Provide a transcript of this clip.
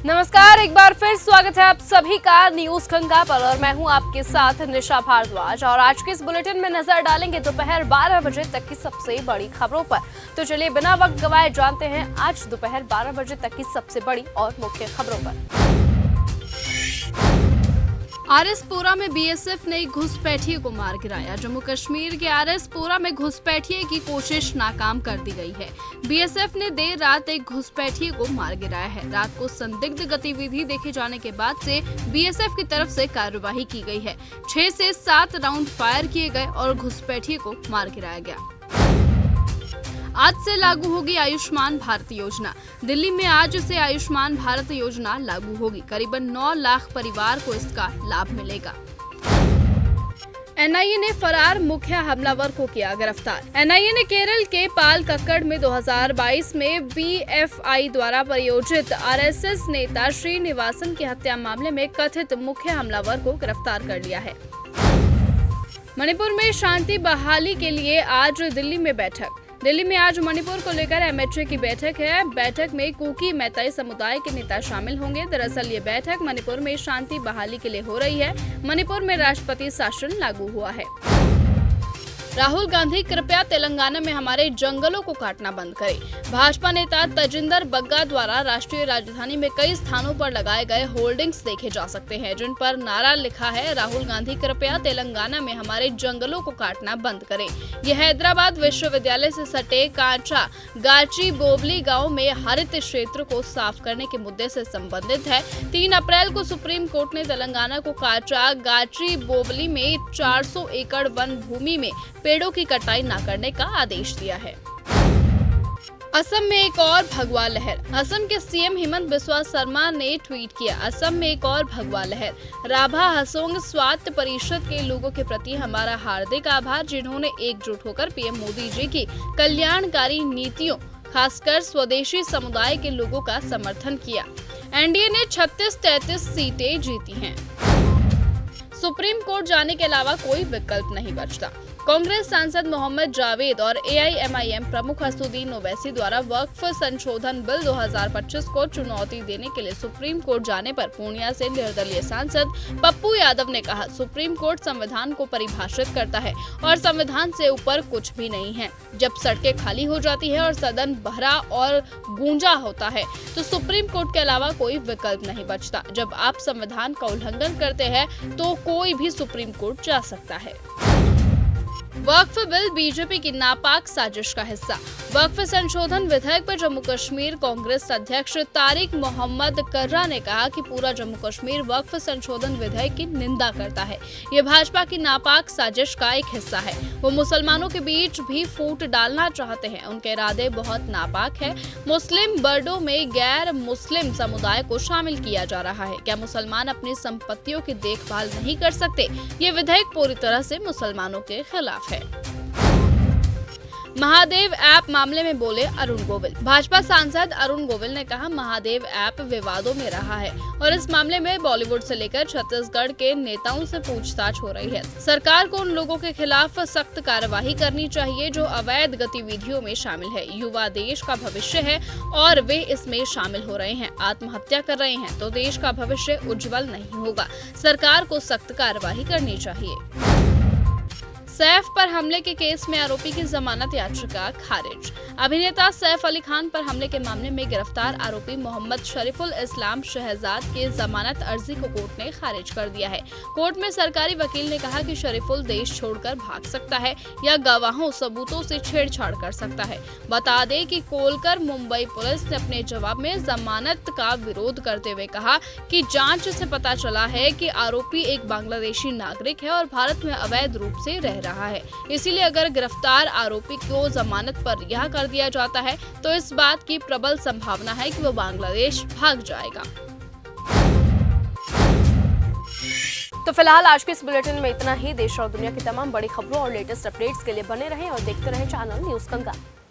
नमस्कार, एक बार फिर स्वागत है आप सभी का न्यूज गंगा पर और मैं हूं आपके साथ निशा भारद्वाज। और आज के इस बुलेटिन में नजर डालेंगे दोपहर 12 बजे तक की सबसे बड़ी खबरों पर। तो चलिए बिना वक्त गवाए जानते हैं आज दोपहर 12 बजे तक की सबसे बड़ी और मुख्य खबरों पर। आरएसपुरा में बीएसएफ ने एक घुसपैठिए को मार गिराया। जम्मू कश्मीर के आरएसपुरा में घुसपैठिए की कोशिश नाकाम कर दी गई है। बीएसएफ ने देर रात एक घुसपैठिए को मार गिराया है। रात को संदिग्ध गतिविधि देखे जाने के बाद से बीएसएफ की तरफ से कार्यवाही की गई है। 6 से 7 राउंड फायर किए गए और घुसपैठिए को मार गिराया गया। आज से लागू होगी आयुष्मान भारत योजना। दिल्ली में आज से आयुष्मान भारत योजना लागू होगी। करीबन 9 लाख परिवार को इसका लाभ मिलेगा। एनआईए ने फरार मुख्य हमलावर को किया गिरफ्तार। एनआईए ने केरल के पालकक्कड़ में 2022 में बीएफआई द्वारा प्रायोजित आरएसएस नेता श्रीनिवासन की हत्या मामले में कथित मुख्य हमलावर को गिरफ्तार कर लिया है। मणिपुर में शांति बहाली के लिए आज दिल्ली में बैठक। दिल्ली में आज मणिपुर को लेकर एमएचए की बैठक है। बैठक में कुकी मैताई समुदाय के नेता शामिल होंगे। दरअसल ये बैठक मणिपुर में शांति बहाली के लिए हो रही है। मणिपुर में राष्ट्रपति शासन लागू हुआ है। राहुल गांधी कृपया तेलंगाना में हमारे जंगलों को काटना बंद करें। भाजपा नेता तजिंदर बग्गा द्वारा राष्ट्रीय राजधानी में कई स्थानों पर लगाए गए होर्डिंग्स देखे जा सकते हैं, जिन पर नारा लिखा है, राहुल गांधी कृपया तेलंगाना में हमारे जंगलों को काटना बंद करें। यह हैदराबाद विश्वविद्यालय से सटे कांचा गाची बोबली गांव में हरित क्षेत्र को साफ करने के मुद्दे से संबंधित है। 3 अप्रैल को सुप्रीम कोर्ट ने तेलंगाना को कांचा गाची बोबली में 400 एकड़ वन भूमि में पेड़ों की कटाई न करने का आदेश दिया है। असम में एक और भगवा लहर। असम के सीएम हिमंत बिस्वा शर्मा ने ट्वीट किया, असम में एक और भगवा लहर। राभा हसोंग स्वास्थ्य परिषद के लोगों के प्रति हमारा हार्दिक आभार, जिन्होंने एकजुट होकर पीएम मोदी जी की कल्याणकारी नीतियों, खासकर स्वदेशी समुदाय के लोगों का समर्थन किया। एनडीए ने 36-33 सीटें जीती हैं। सुप्रीम कोर्ट जाने के अलावा कोई विकल्प नहीं बचता। कांग्रेस सांसद मोहम्मद जावेद और एआईएमआईएम प्रमुख असदुद्दीन ओवैसी द्वारा वक्फ संशोधन बिल 2025 को चुनौती देने के लिए सुप्रीम कोर्ट जाने पर पूर्णिया से निर्दलीय सांसद पप्पू यादव ने कहा, सुप्रीम कोर्ट संविधान को परिभाषित करता है और संविधान से ऊपर कुछ भी नहीं है। जब सड़कें खाली हो जाती है और सदन बहरा और गूंजा होता है तो सुप्रीम कोर्ट के अलावा कोई विकल्प नहीं बचता। जब आप संविधान का उल्लंघन करते हैं तो कोई भी सुप्रीम कोर्ट जा सकता है। वक्फ बिल बीजेपी की नापाक साजिश का हिस्सा। वक्फ संशोधन विधेयक पर जम्मू कश्मीर कांग्रेस अध्यक्ष तारिक मोहम्मद कर्रा ने कहा कि पूरा जम्मू कश्मीर वक्फ संशोधन विधेयक की निंदा करता है। ये भाजपा की नापाक साजिश का एक हिस्सा है। वो मुसलमानों के बीच भी फूट डालना चाहते हैं। उनके इरादे बहुत नापाक है। मुस्लिम बर्डों में गैर मुस्लिम समुदाय को शामिल किया जा रहा है। क्या मुसलमान अपनी संपत्तियों की देखभाल नहीं कर सकते? ये विधेयक पूरी तरह से मुसलमानों के खिलाफ है। महादेव ऐप मामले में बोले अरुण गोविल। भाजपा सांसद अरुण गोविल ने कहा, महादेव ऐप विवादों में रहा है और इस मामले में बॉलीवुड से लेकर छत्तीसगढ़ के नेताओं से पूछताछ हो रही है। सरकार को उन लोगों के खिलाफ सख्त कार्यवाही करनी चाहिए जो अवैध गतिविधियों में शामिल है। युवा देश का भविष्य है और वे इसमें शामिल हो रहे हैं, आत्महत्या कर रहे हैं तो देश का भविष्य उज्जवल नहीं होगा। सरकार को सख्त कार्यवाही करनी चाहिए। सैफ पर हमले के केस में आरोपी की जमानत याचिका खारिज। अभिनेता सैफ अली खान पर हमले के मामले में गिरफ्तार आरोपी मोहम्मद शरीफुल इस्लाम शहजाद के जमानत अर्जी को कोर्ट ने खारिज कर दिया है। कोर्ट में सरकारी वकील ने कहा कि शरीफुल देश छोड़कर भाग सकता है या गवाहों सबूतों से छेड़छाड़ कर सकता है। बता दें कि कोलकर मुंबई पुलिस ने अपने जवाब में जमानत का विरोध करते हुए कहा कि जांच से पता चला है कि आरोपी एक बांग्लादेशी नागरिक है और भारत में अवैध रूप से रह रहा है। इसीलिए अगर गिरफ्तार आरोपी को जमानत पर रिहा कर दिया जाता है तो इस बात की प्रबल संभावना है कि वो बांग्लादेश भाग जाएगा। तो फिलहाल आज के इस बुलेटिन में इतना ही। देश और दुनिया की तमाम बड़ी खबरों और लेटेस्ट अपडेट्स के लिए बने रहें और देखते रहें चैनल न्यूज गंगा।